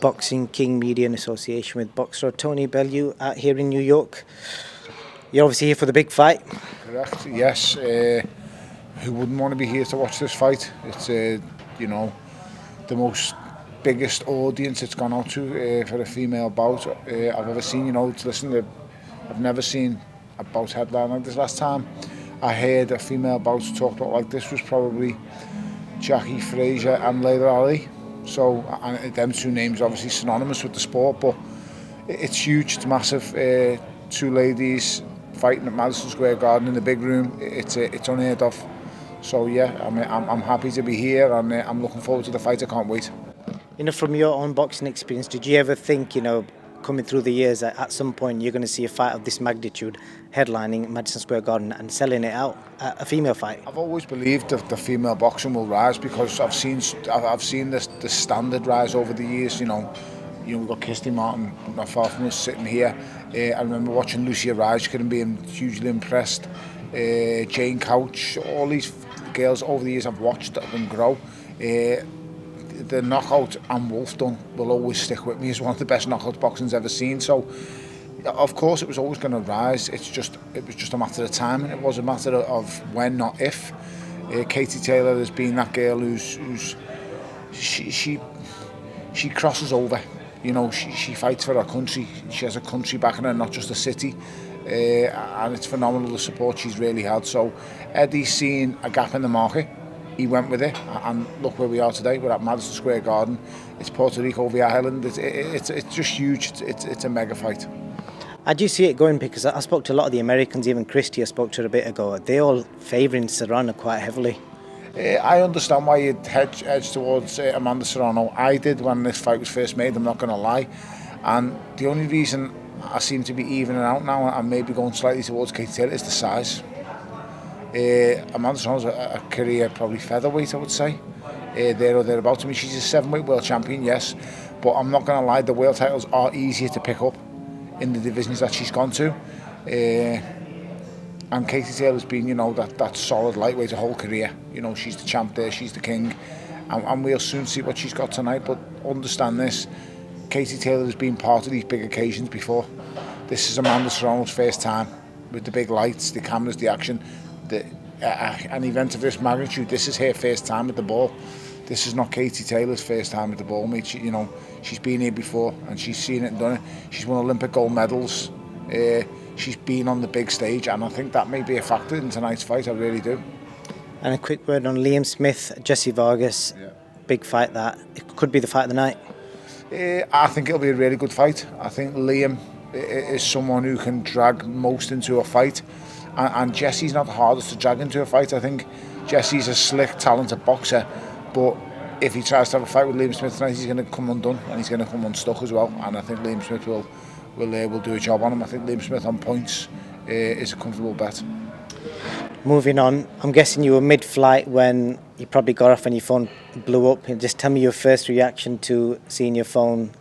Boxing King Media in association with boxer Tony Bellew out here in New York. You're obviously here for the big fight. Correct, yes. Who wouldn't want to be here to watch this fight? It's, you know, the most biggest audience it's gone out to for a female bout I've ever seen. You know, to listen to, I've never seen a bout headline like this. Last time I heard a female bout talked about like this was probably Jackie Fraser and Layla Ali. So, and them two names obviously synonymous with the sport, but it's huge, it's massive. Two ladies fighting at Madison Square Garden in the big room. It's unheard of. So yeah, I'm happy to be here, and I'm looking forward to the fight. I can't wait. You know, from your own boxing experience, did you ever think, coming through the years, that at some point you're going to see a fight of this magnitude headlining Madison Square Garden and selling it out, a female fight? I've always believed that the female boxing will rise because I've seen the standard rise over the years. You know, we've got Kirsty Martin not far from us sitting here. I remember watching Lucia Rajka and being hugely impressed. Jane Couch, all these girls over the years I've watched them grow. The knockout and Wolf done will always stick with me as one of the best knockout boxing's ever seen. So, of course, it was always going to rise. It was just a matter of time, and it was a matter of when, not if. Katie Taylor has been that girl who's she crosses over. You know, she fights for her country. She has a country backing her, not just a city. And it's phenomenal the support she's really had. So Eddie's seen a gap in the market. He went with it, and look where we are today. We're at Madison Square Garden. It's Puerto Rico v Ireland. It's just huge. It's a mega fight. I do see it going because I spoke to a lot of the Americans, even Christy I spoke to her a bit ago. They're all favouring Serrano quite heavily. I understand why you'd edge towards Amanda Serrano. I did when this fight was first made, I'm not going to lie. And the only reason I seem to be evening out now and maybe going slightly towards Katie Taylor is the size. Amanda Serrano's a career probably featherweight, I would say. There or thereabouts. I mean, she's a 7-weight world champion, yes. But I'm not going to lie, the world titles are easier to pick up in the divisions that she's gone to. And Katie Taylor's been, that solid lightweight her whole career. You know, she's the champ there, she's the king. And we'll soon see what she's got tonight. But understand this, Katie Taylor has been part of these big occasions before. This is Amanda Serrano's first time with the big lights, the cameras, the action. An event of this magnitude, this is her first time at the ball. This is not Katie Taylor's first time at the ball, mate. She's been here before and she's seen it and done it. She's won Olympic gold medals. She's been on the big stage, and I think that may be a factor in tonight's fight. I really do. And a quick word on Liam Smith, Jesse Vargas. Yeah. Big fight that. It could be the fight of the night. I think it'll be a really good fight. I think Liam is someone who can drag most into a fight. And Jesse's not the hardest to drag into a fight. I think Jesse's a slick, talented boxer, but if he tries to have a fight with Liam Smith tonight, he's going to come undone and he's going to come unstuck as well. And I think Liam Smith will do a job on him. I think Liam Smith on points is a comfortable bet. Moving on, I'm guessing you were mid-flight when you probably got off and your phone blew up. Just tell me your first reaction to seeing your phone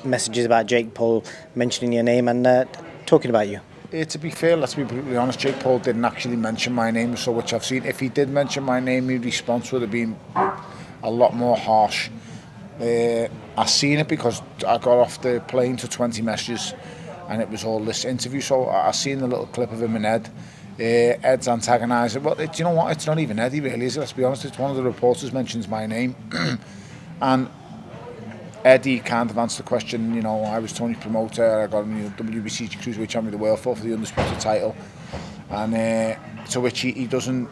messages about Jake Paul mentioning your name and talking about you. To be fair, let's be brutally honest, Jake Paul didn't actually mention my name, so which I've seen. If he did mention my name, his response would have been a lot more harsh. I seen it because I got off the plane to 20 messages and it was all this interview, so I seen the little clip of him and Ed. Ed's antagonising. Well, do you know what? It's not even Eddie really, is it? Let's be honest, it's one of the reporters mentions my name. And Eddie kind of answered the question, I was Tony's promoter, I got him WBC Cruiserweight Champion of the World for the undisputed title. And to which he doesn't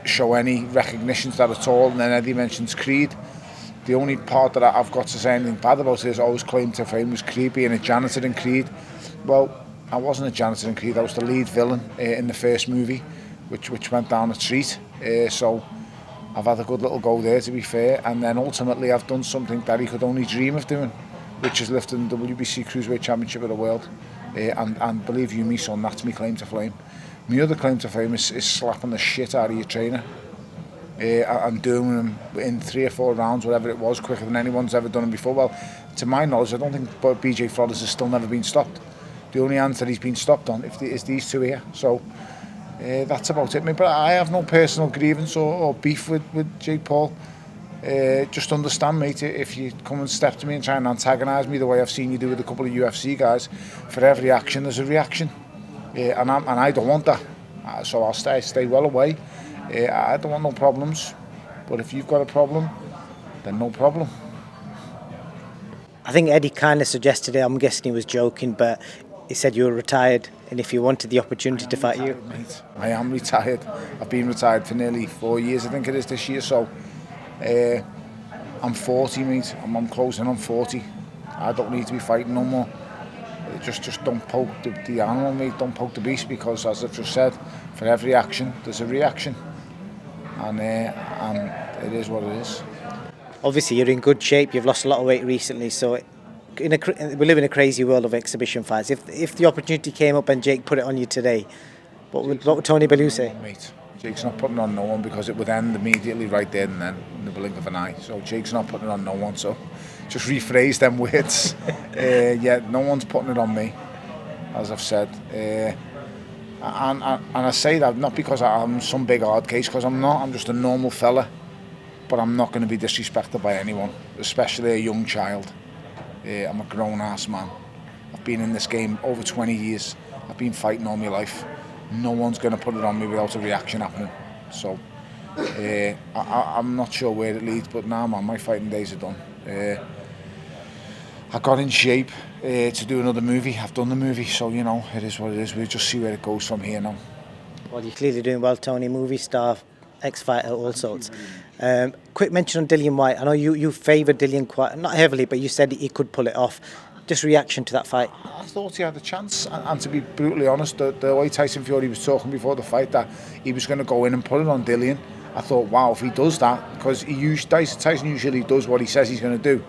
show any recognition to that at all. And then Eddie mentions Creed. The only part that I've got to say anything bad about it is always claimed to fame was Creed being a janitor in Creed. Well, I wasn't a janitor in Creed, I was the lead villain in the first movie, which went down a treat. So I've had a good little go there, to be fair, and then ultimately I've done something that he could only dream of doing, which is lifting the WBC Cruiserweight Championship of the world. And believe you me, son, that's my claim to fame. My other claim to fame is slapping the shit out of your trainer and doing him in 3 or 4 rounds, whatever it was, quicker than anyone's ever done him before. Well, to my knowledge, I don't think BJ Flores has still never been stopped. The only answer he's been stopped on is these two here. So that's about it, mate. But I have no personal grievance or beef with Jake Paul. just understand, mate, if you come and step to me and try and antagonise me the way I've seen you do with a couple of UFC guys, for every action there's a reaction, and I don't want that. So I'll stay well away. I don't want no problems, but if you've got a problem, then no problem. I think Eddie kind of suggested it. I'm guessing he was joking, but he said you were retired, and if you wanted the opportunity to fight you. Mate, I am retired. I've been retired for nearly 4 years, I think it is this year. So I'm 40, mate. I'm closing on 40. I don't need to be fighting no more. Just don't poke the animal, mate. Don't poke the beast, because, as I've just said, for every action there's a reaction, and it is what it is. Obviously, you're in good shape. You've lost a lot of weight recently, so we live in a crazy world of exhibition fights. If the opportunity came up and Jake put it on you today, what would Tony Bellew say? Mate, Jake's not putting on no one, because it would end immediately right there and then, in the blink of an eye. So Jake's not putting it on no one. So just rephrase them words. Yeah, no one's putting it on me, as I've said. And I say that not because I'm some big hard case, because I'm not. I'm just a normal fella. But I'm not going to be disrespected by anyone, especially a young child. I'm a grown-ass man. I've been in this game over 20 years. I've been fighting all my life. No one's going to put it on me without a reaction happening. So I'm not sure where it leads, but now, man, my fighting days are done. I got in shape to do another movie. I've done the movie, so, you know, it is what it is. We'll just see where it goes from here now. Well, you're clearly doing well, Tony. Movie star, ex-fighter, all sorts. Quick mention on Dillian Whyte. I know you favoured Dillian quite, not heavily, but you said he could pull it off. Just reaction to that fight? I thought he had a chance, and to be brutally honest, the way Tyson Fury was talking before the fight that he was going to go in and put it on Dillian, I thought, wow, if he does that, because Tyson usually does what he says he's going to do,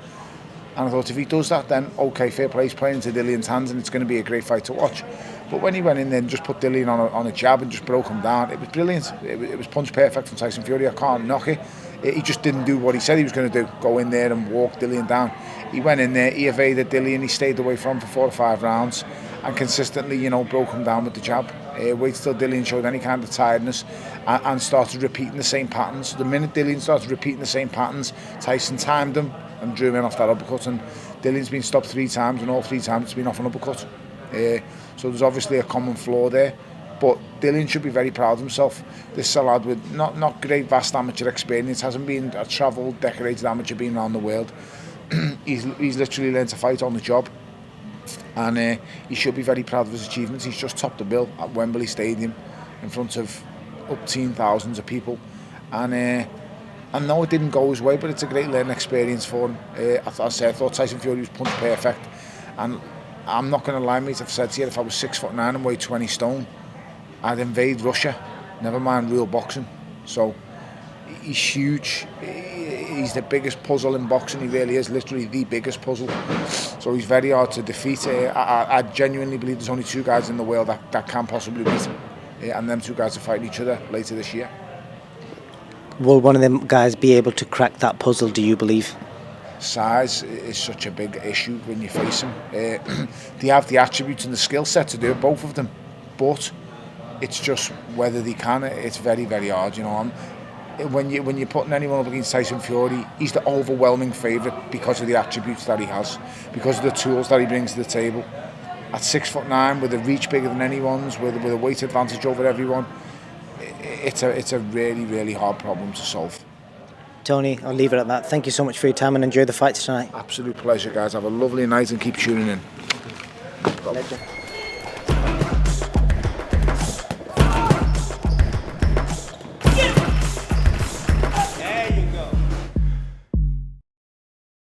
and I thought if he does that, then okay, fair play, he's playing into Dillian's hands, and it's going to be a great fight to watch. But when he went in there and just put Dillian on a jab and just broke him down, it was brilliant. It was punch perfect from Tyson Fury. I can't knock it. He just didn't do what he said he was going to do, go in there and walk Dillian down. He went in there, he evaded Dillian, he stayed away from him for 4 or 5 rounds, and consistently, you know, broke him down with the jab. Wait till Dillian showed any kind of tiredness and started repeating the same patterns. The minute Dillian started repeating the same patterns, Tyson timed him and drew him in off that uppercut, and Dillian's been stopped 3 times, and all 3 times it's been off an uppercut. So there's obviously a common flaw there, but Dillian should be very proud of himself. This is a lad with not great vast amateur experience, hasn't been a travelled, decorated amateur, been around the world. He's literally learned to fight on the job, and he should be very proud of his achievements. He's just topped the bill at Wembley Stadium in front of up teen thousands of people, and no, it didn't go his way, but it's a great learning experience for him. I thought Tyson Fury was punch perfect, and I'm not going to lie, mate, I've said to you, if I was 6'9" and weighed 20 stone, I'd invade Russia, never mind real boxing. So he's huge. He's the biggest puzzle in boxing. He really is, literally the biggest puzzle. So he's very hard to defeat. I genuinely believe there's only 2 guys in the world that can possibly beat him, and them 2 guys are fighting each other later this year. Will one of them guys be able to crack that puzzle, do you believe? Size is such a big issue when you face him. They have the attributes and the skill set to do it, both of them, but it's just whether they can. It's very, very hard, you know. When you're putting anyone up against Tyson Fury, he's the overwhelming favourite because of the attributes that he has, because of the tools that he brings to the table. At 6'9", with a reach bigger than anyone's, with a weight advantage over everyone, it's a really, really hard problem to solve. Tony, I'll leave it at that. Thank you so much for your time and enjoy the fights tonight. Absolute pleasure, guys. Have a lovely night and keep tuning in. Legend.